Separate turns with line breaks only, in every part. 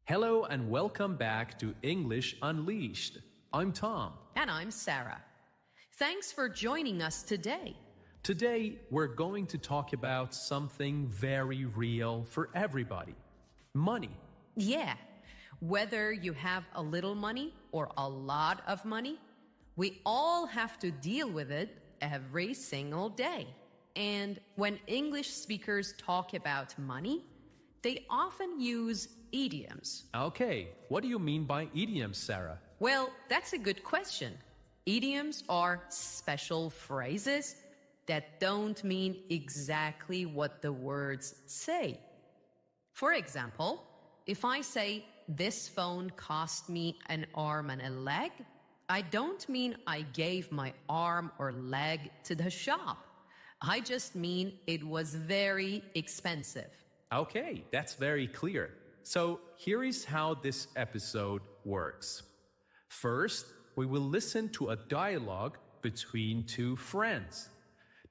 Hello and welcome back to English Unleashed. I'm Tom.
And I'm Sarah. Thanks for joining us today.
Today, we're going to talk about something very real for everybody. Money.
Yeah, whether you have a little money or a lot of money, we all have to deal with it every single day. And when English speakers talk about money, they often use idioms.
Okay, what do you mean by idioms, Sarah?
Well, that's a good question. Idioms are special phrases that don't mean exactly what the words say. For example, if I say, this phone cost me an arm and a leg, I don't mean I gave my arm or leg to the shop. I just mean it was very expensive.
Okay, that's very clear. So here is how this episode works. First, we will listen to a dialogue between two friends.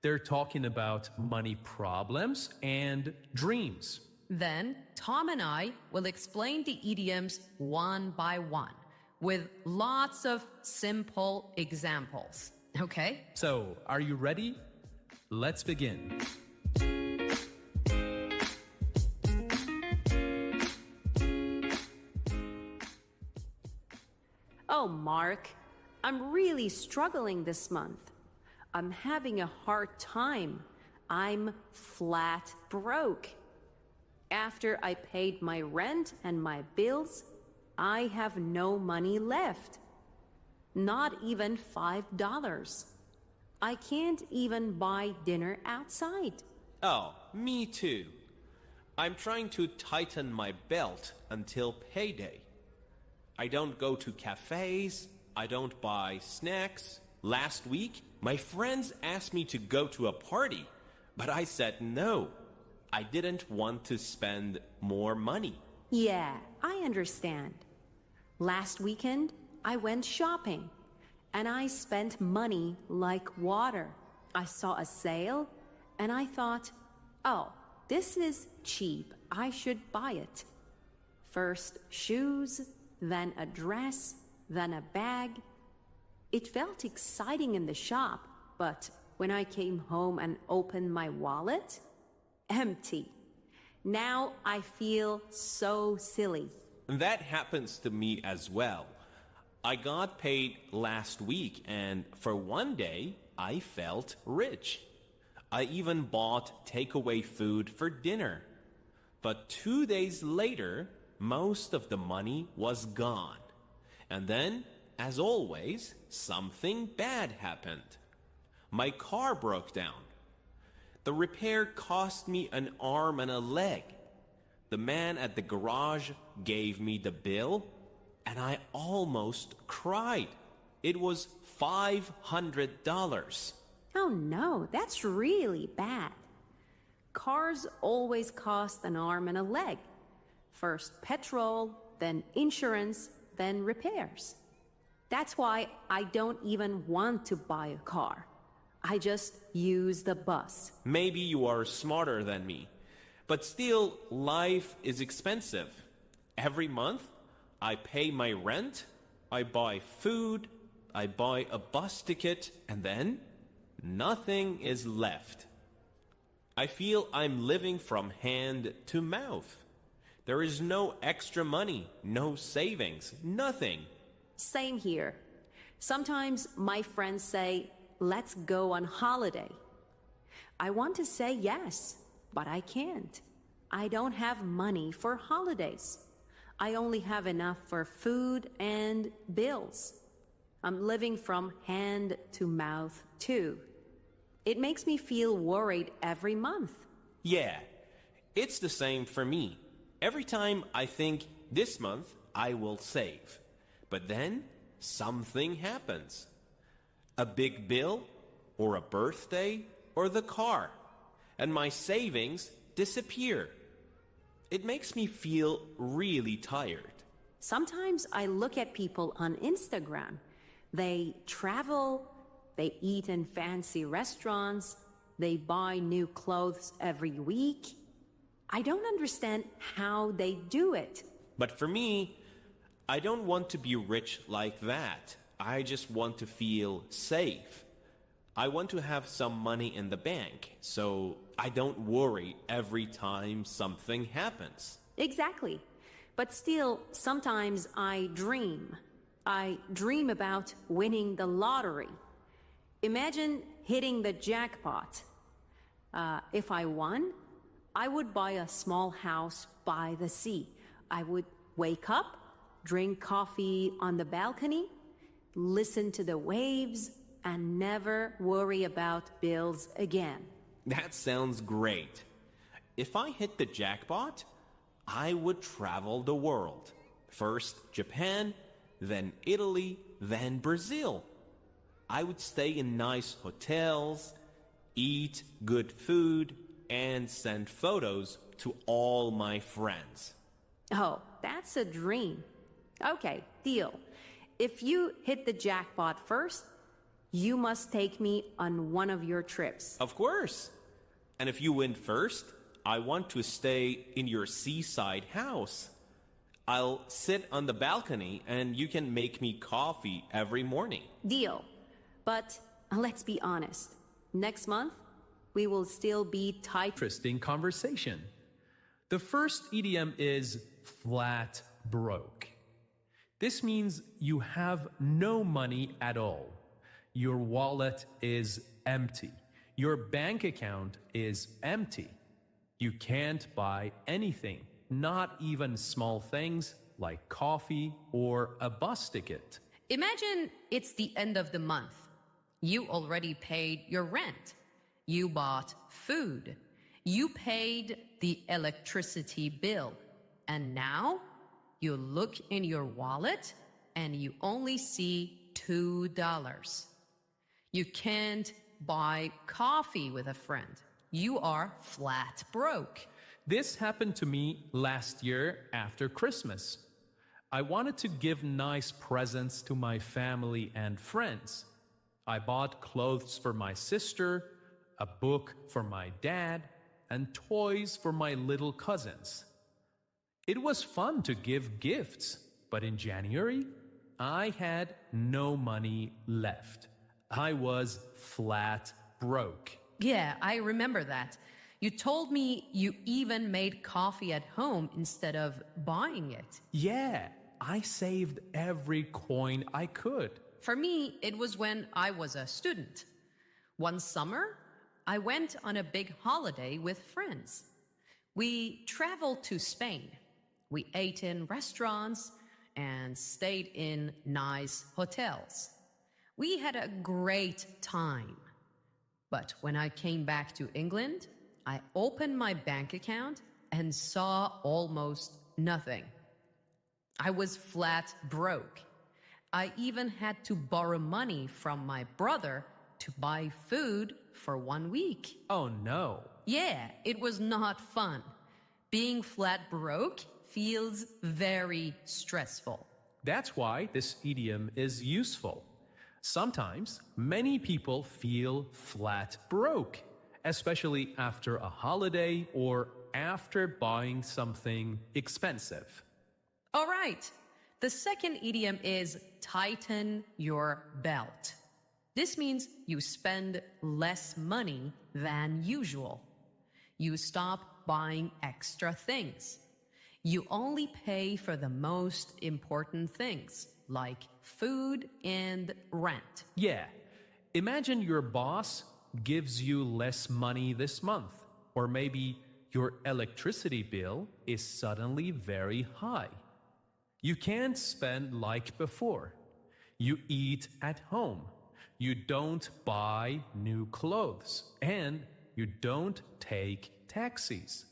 They're talking about money problems and dreams.
Then Tom and I will explain the idioms one by one with lots of simple examples. Okay?
So, are you ready? Let's begin.
Oh, Mark, I'm really struggling this month. I'm having a hard time. I'm flat broke. After I paid my rent and my bills, I have no money left. Not even $5. I can't even buy dinner outside.
Oh, me too. I'm trying to tighten my belt until payday. I don't go to cafes. I don't buy snacks. Last week, my friends asked me to go to a party, but I said no. I didn't want to spend more money.
Yeah, I understand. Last weekend, I went shopping, and I spent money like water. I saw a sale, and I thought, oh, this is cheap. I should buy it. First shoes, then a dress, then a bag. It felt exciting in the shop, but when I came home and opened my wallet, empty. Now I feel so silly.
That happens to me as well. I got paid last week, and for one day, I felt rich. I even bought takeaway food for dinner. But 2 days later, most of the money was gone. And then, as always, something bad happened. My car broke down. The repair cost me an arm and a leg. The man at the garage gave me the bill, and I almost cried. It was $500.
Oh no, that's really bad. Cars always cost an arm and a leg. First petrol, then insurance, then repairs. That's why I don't even want to buy a car. I just use the bus.
Maybe you are smarter than me, but still, life is expensive. Every month, I pay my rent, I buy food, I buy a bus ticket, and then nothing is left. I feel I'm living from hand to mouth. There is no extra money, no savings, nothing.
Same here. Sometimes my friends say, let's go on holiday. I want to say yes, but I can't. I don't have money for holidays. I only have enough for food and bills. I'm living from hand to mouth too. It makes me feel worried every month.
Yeah, it's the same for me. Every time I think this month I will save. But then something happens. A big bill, or a birthday, or the car. And my savings disappear. It makes me feel really tired.
Sometimes I look at people on Instagram. They travel, they eat in fancy restaurants, they buy new clothes every week. I don't understand how they do it.
But for me, I don't want to be rich like that. I just want to feel safe. I want to have some money in the bank so I don't worry every time something happens.
Exactly. But still, sometimes I dream. I dream about winning the lottery. Imagine hitting the jackpot. If I won, I would buy a small house by the sea. I would wake up, drink coffee on the balcony, listen to the waves, and never worry about bills again.
That sounds great. If I hit the jackpot, I would travel the world. First Japan, then Italy, then Brazil. I would stay in nice hotels, eat good food, and send photos to all my friends.
Oh, that's a dream. Okay, deal. If you hit the jackpot first, you must take me on one of your trips.
Of course. And if you win first, I want to stay in your seaside house. I'll sit on the balcony and you can make me coffee every morning.
Deal. But let's be honest. Next month, we will still be tight.
Interesting conversation. The first idiom is flat broke. This means you have no money at all. Your wallet is empty. Your bank account is empty. You can't buy anything, not even small things like coffee or a bus ticket.
Imagine it's the end of the month. You already paid your rent. You bought food. You paid the electricity bill. And now you look in your wallet and you only see $2. You can't buy coffee with a friend. You are flat broke.
This happened to me last year after Christmas. I wanted to give nice presents to my family and friends. I bought clothes for my sister, a book for my dad, and toys for my little cousins. It was fun to give gifts, but in January, I had no money left. I was flat broke.
Yeah, I remember that. You told me you even made coffee at home instead of buying it.
Yeah, I saved every coin I could.
For me, it was when I was a student. One summer, I went on a big holiday with friends. We traveled to Spain. We ate in restaurants and stayed in nice hotels. We had a great time. But when I came back to England, I opened my bank account and saw almost nothing. I was flat broke. I even had to borrow money from my brother to buy food for 1 week.
Oh no.
Yeah, it was not fun. Being flat broke feels very stressful.
That's why this idiom is useful. Sometimes many people feel flat broke, especially after a holiday or after buying something expensive.
All right. The second idiom is tighten your belt. This means you spend less money than usual. You stop buying extra things. You only pay for the most important things, like food and rent.
Yeah, imagine your boss gives you less money this month, or maybe your electricity bill is suddenly very high. You can't spend like before. You eat at home. You don't buy new clothes, and you don't take taxis.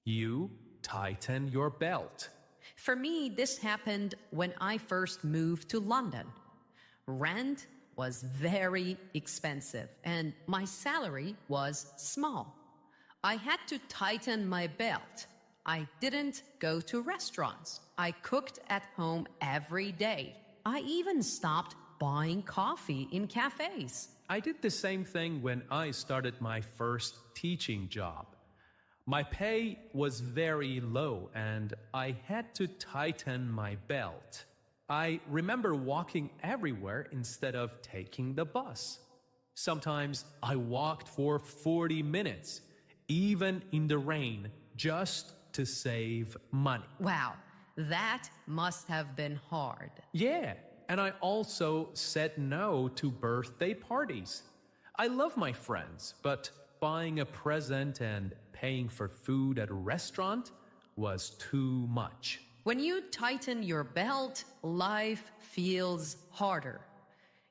You tighten your belt.
For me, this happened when I first moved to London. Rent was very expensive, and my salary was small. I had to tighten my belt. I didn't go to restaurants. I cooked at home every day. I even stopped buying coffee in cafes.
I did the same thing when I started my first teaching job. My pay was very low and I had to tighten my belt. I remember walking everywhere instead of taking the bus. Sometimes I walked for 40 minutes, even in the rain, just to save money.
Wow, that must have been hard.
Yeah, and I also said no to birthday parties. I love my friends, but buying a present and paying for food at a restaurant was too much.
When you tighten your belt, life feels harder.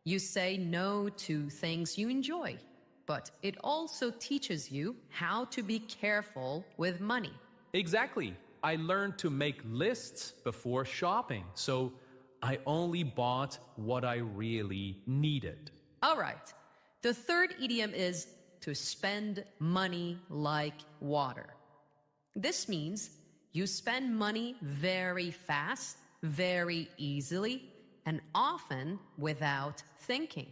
You say no to things you enjoy, but it also teaches you how to be careful with money.
Exactly. I learned to make lists before shopping, so I only bought what I really needed.
All right. The third idiom is to spend money like water. This means you spend money very fast, very easily, and often without thinking.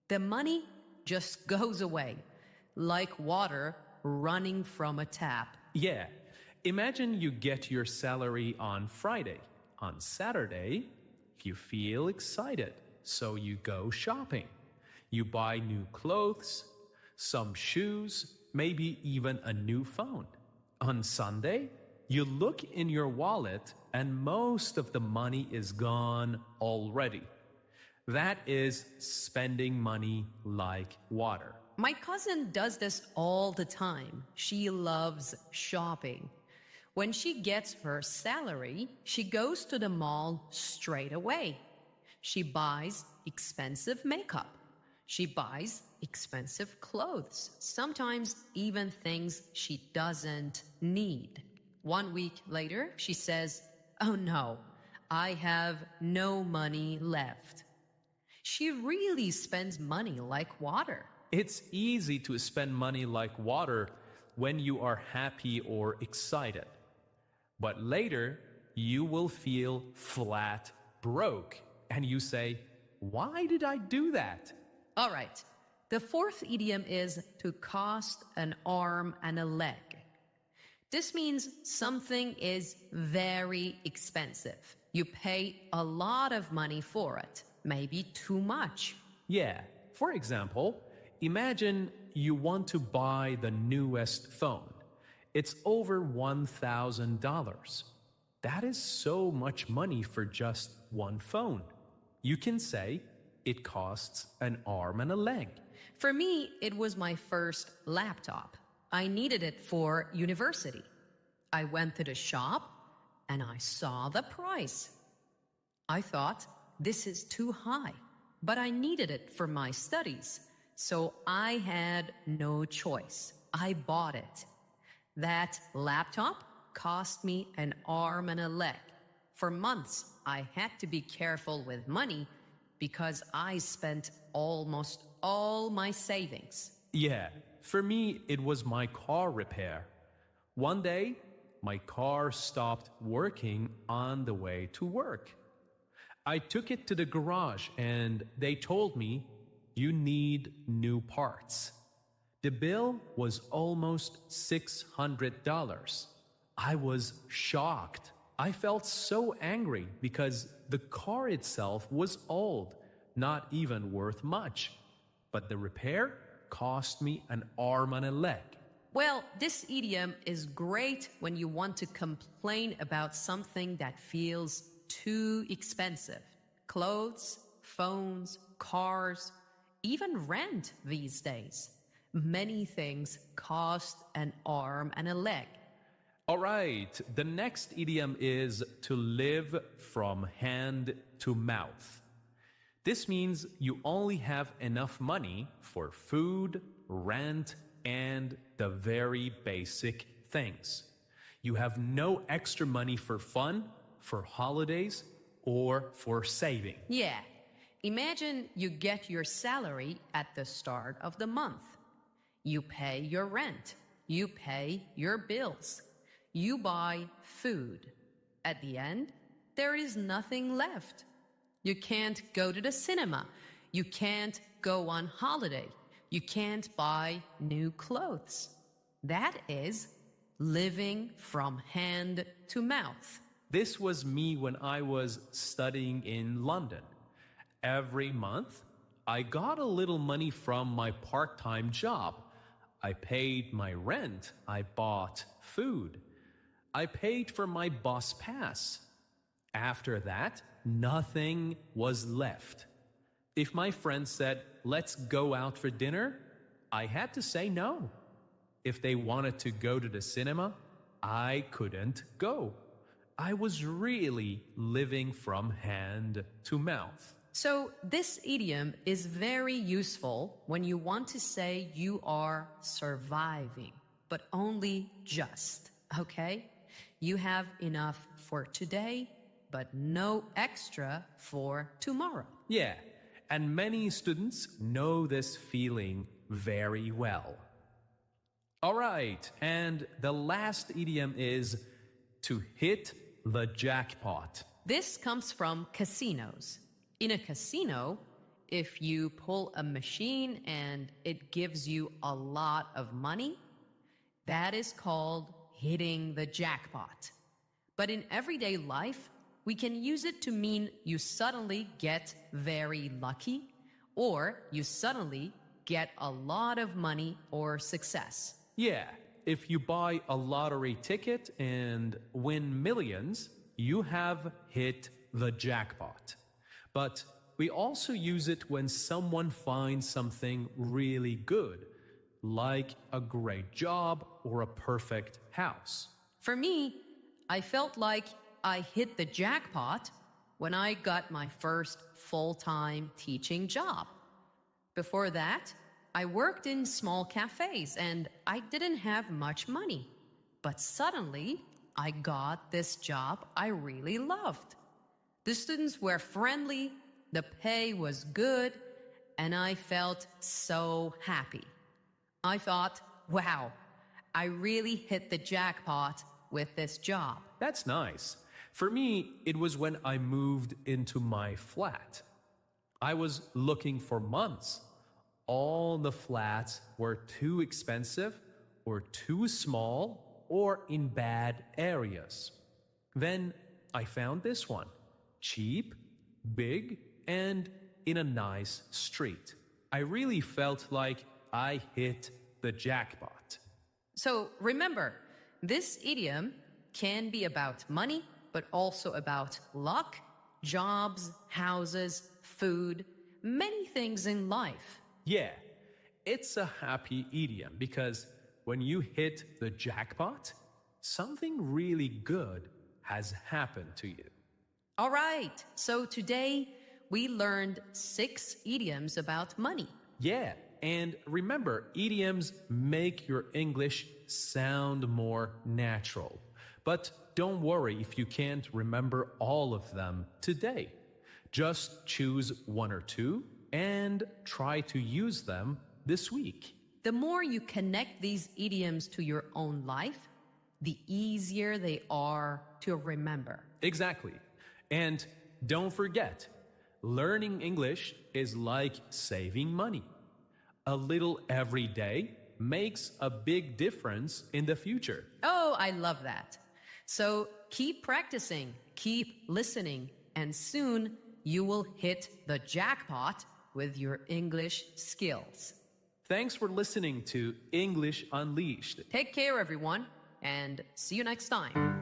The money just goes away, like water running from a tap.
Yeah. Imagine you get your salary on Friday. On Saturday, you feel excited, so you go shopping. You buy new clothes, some shoes, maybe even a new phone. On Sunday, you look in your wallet and most of the money is gone already. That is spending money like water.
My cousin does this all the time. She loves shopping. When she gets her salary, she goes to the mall straight away. She buys expensive makeup. She buys expensive clothes, sometimes even things she doesn't need. 1 week later, she says, "Oh no, I have no money left." She really spends money like water.
It's easy to spend money like water when you are happy or excited. But later, you will feel flat broke. And you say, "Why did I do that?"
All right. The fourth idiom is to cost an arm and a leg. This means something is very expensive. You pay a lot of money for it, maybe too much.
Yeah. For example, imagine you want to buy the newest phone. It's over $1,000. That is so much money for just one phone. You can say it costs an arm and a leg.
For me, it was my first laptop. I needed it for university. I went to the shop and I saw the price. I thought, this is too high, but I needed it for my studies. So I had no choice. I bought it. That laptop cost me an arm and a leg. For months, I had to be careful with money because I spent almost all my savings.
Yeah, for me, it was my car repair. One day, my car stopped working on the way to work. I took it to the garage and they told me, "You need new parts." The bill was almost $600. I was shocked. I felt so angry because the car itself was old, not even worth much. But the repair cost me an arm and a leg.
Well, this idiom is great when you want to complain about something that feels too expensive. Clothes, phones, cars, even rent these days. Many things cost an arm and a leg.
All right, the next idiom is to live from hand to mouth. This means you only have enough money for food, rent, and the very basic things. You have no extra money for fun, for holidays, or for saving.
Yeah. Imagine you get your salary at the start of the month. You pay your rent. You pay your bills. You buy food. At the end, there is nothing left. You can't go to the cinema. You can't go on holiday. You can't buy new clothes. That is living from hand to mouth.
This was me when I was studying in London. Every month, I got a little money from my part-time job. I paid my rent. I bought food. I paid for my bus pass. After that, nothing was left. If my friend said, "Let's go out for dinner," I had to say no. If they wanted to go to the cinema, I couldn't go. I was really living from hand to mouth.
So this idiom is very useful when you want to say you are surviving, but only just, okay? You have enough for today, but no extra for tomorrow.
Yeah, and many students know this feeling very well. All right, and the last idiom is to hit the jackpot.
This comes from casinos. In a casino, if you pull a machine and it gives you a lot of money, that is called hitting the jackpot. But in everyday life, we can use it to mean you suddenly get very lucky or you suddenly get a lot of money or success.
Yeah, if you buy a lottery ticket and win millions, you have hit the jackpot. But we also use it when someone finds something really good, like a great job or a perfect house.
For me, I felt like I hit the jackpot when I got my first full-time teaching job. Before that, I worked in small cafes and I didn't have much money. But suddenly, I got this job I really loved. The students were friendly, the pay was good, and I felt so happy. I thought, wow, I really hit the jackpot with this job.
That's nice. For me, it was when I moved into my flat. I was looking for months. All the flats were too expensive or too small or in bad areas. Then I found this one. Cheap, big, and in a nice street. I really felt like I hit the jackpot.
So remember, this idiom can be about money, but also about luck, jobs, houses, food, many things in life.
Yeah, it's a happy idiom because when you hit the jackpot, something really good has happened to you.
All right, so today we learned 6 idioms about money.
Yeah, and remember, idioms make your English sound more natural. But don't worry if you can't remember all of them today. Just choose 1 or 2 and try to use them this week.
The more you connect these idioms to your own life, the easier they are to remember.
Exactly. And don't forget, learning English is like saving money. A little every day makes a big difference in the future.
Oh, I love that. So keep practicing, keep listening, and soon you will hit the jackpot with your English skills.
Thanks for listening to English Unleashed.
Take care, everyone, and see you next time.